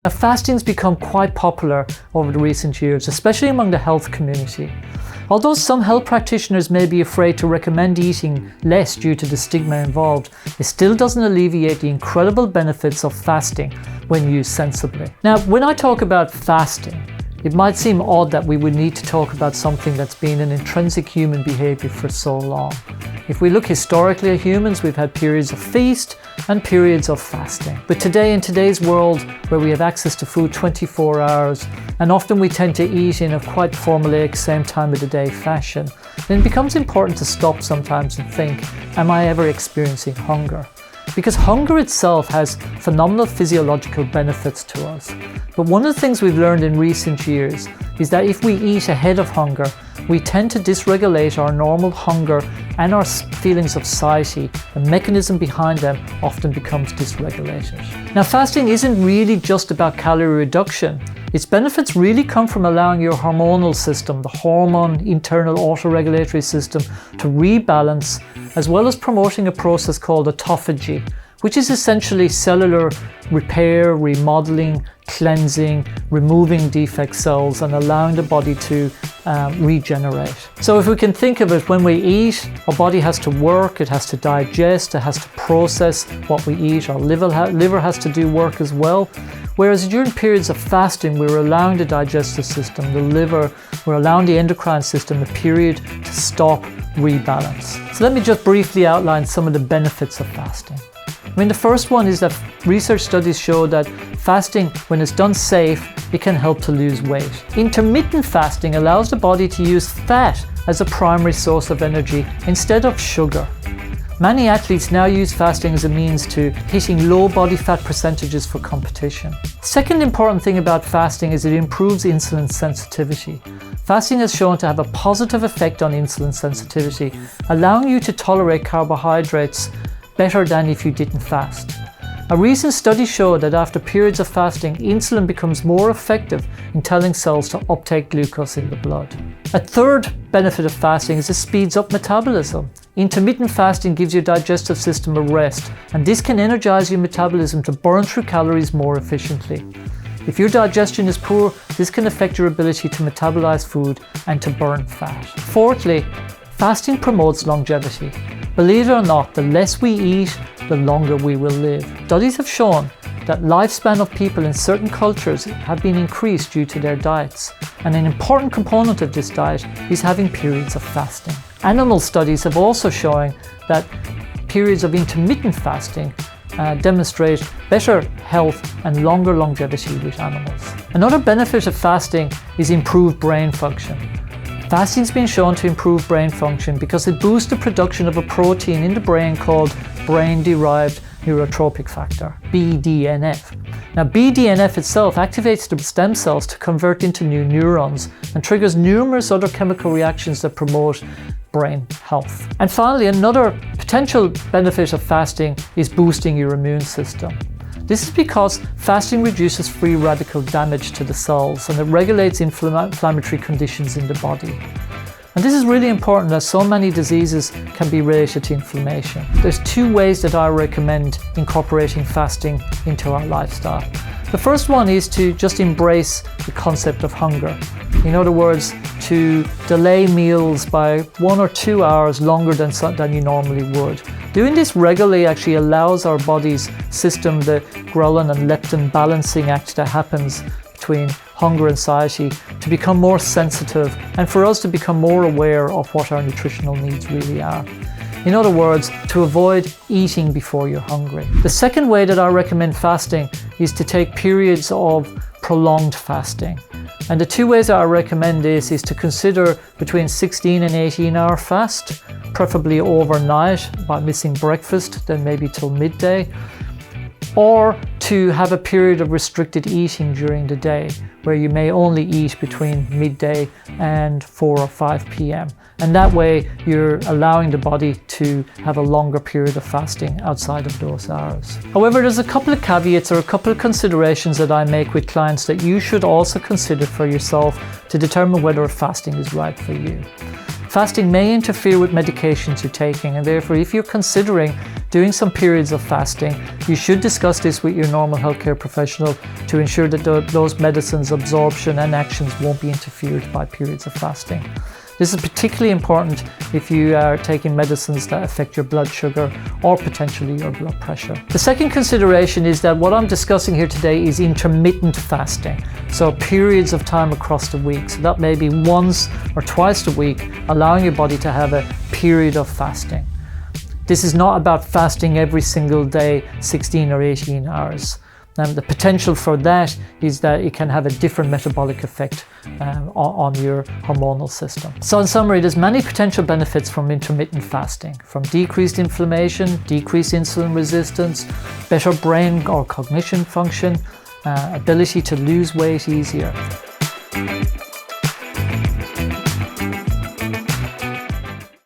Now, fasting's become quite popular over the recent years, especially among the health community. Although some health practitioners may be afraid to recommend eating less due to the stigma involved, it still doesn't alleviate the incredible benefits of fasting when used sensibly. Now, when I talk about fasting, it might seem odd that we would need to talk about something that's been an intrinsic human behavior for so long. If we look historically at humans, we've had periods of feast and periods of fasting. But today, in today's world, where we have access to food 24 hours, and often we tend to eat in a quite formulaic same time of the day fashion, then it becomes important to stop sometimes and think, am I ever experiencing hunger? Because hunger itself has phenomenal physiological benefits to us. But one of the things we've learned in recent years is that if we eat ahead of hunger, we tend to dysregulate our normal hunger and our feelings of satiety. The mechanism behind them often becomes dysregulated. Now, fasting isn't really just about calorie reduction. Its benefits really come from allowing your hormonal system, the hormone internal autoregulatory system, to rebalance, as well as promoting a process called autophagy, which is essentially cellular repair, remodeling, cleansing, removing defect cells and allowing the body to regenerate. So if we can think of it, when we eat, our body has to work, it has to digest, it has to process what we eat, our liver has to do work as well. Whereas during periods of fasting, we're allowing the digestive system, the liver, we're allowing the endocrine system a period to stop, rebalance. So let me just briefly outline some of the benefits of fasting. The first one is that research studies show that fasting, when it's done safe, it can help to lose weight. Intermittent fasting allows the body to use fat as a primary source of energy instead of sugar. Many athletes now use fasting as a means to hitting low body fat percentages for competition. Second important thing about fasting is it improves insulin sensitivity. Fasting has shown to have a positive effect on insulin sensitivity, allowing you to tolerate carbohydrates better than if you didn't fast. A recent study showed that after periods of fasting, insulin becomes more effective in telling cells to uptake glucose in the blood. A third benefit of fasting is it speeds up metabolism. Intermittent fasting gives your digestive system a rest, and this can energize your metabolism to burn through calories more efficiently. If your digestion is poor, this can affect your ability to metabolize food and to burn fat. Fourthly, fasting promotes longevity. Believe it or not, the less we eat, the longer we will live. Studies have shown that lifespan of people in certain cultures have been increased due to their diets, and an important component of this diet is having periods of fasting. Animal studies have also shown that periods of intermittent fasting demonstrate better health and longer longevity with animals. Another benefit of fasting is improved brain function. Fasting has been shown to improve brain function because it boosts the production of a protein in the brain called brain-derived neurotrophic factor, BDNF. Now, BDNF itself activates the stem cells to convert into new neurons and triggers numerous other chemical reactions that promote brain health. And finally, another potential benefit of fasting is boosting your immune system. This is because fasting reduces free radical damage to the cells and it regulates inflammatory conditions in the body. And this is really important as so many diseases can be related to inflammation. There's two ways that I recommend incorporating fasting into our lifestyle. The first one is to just embrace the concept of hunger. In other words, to delay meals by 1 or 2 hours longer than you normally would. Doing this regularly actually allows our body's system, the ghrelin and leptin balancing act that happens between hunger and satiety, to become more sensitive and for us to become more aware of what our nutritional needs really are. In other words, to avoid eating before you're hungry. The second way that I recommend fasting is to take periods of prolonged fasting. And the two ways that I recommend this is to consider between 16 and 18 hour fast, preferably overnight by missing breakfast, then maybe till midday, or to have a period of restricted eating during the day where you may only eat between midday and 4 or 5 p.m. And that way you're allowing the body to have a longer period of fasting outside of those hours. However, there's a couple of caveats or a couple of considerations that I make with clients that you should also consider for yourself to determine whether fasting is right for you. Fasting may interfere with medications you're taking, and therefore if you're considering doing some periods of fasting, you should discuss this with your normal healthcare professional to ensure that those medicines' absorption and actions won't be interfered by periods of fasting. This is particularly important if you are taking medicines that affect your blood sugar or potentially your blood pressure. The second consideration is that what I'm discussing here today is intermittent fasting. So periods of time across the week. So that may be once or twice a week, allowing your body to have a period of fasting. This is not about fasting every single day, 16 or 18 hours. The potential for that is that it can have a different metabolic effect on your hormonal system. So in summary, there's many potential benefits from intermittent fasting, from decreased inflammation, decreased insulin resistance, better brain or cognition function, ability to lose weight easier.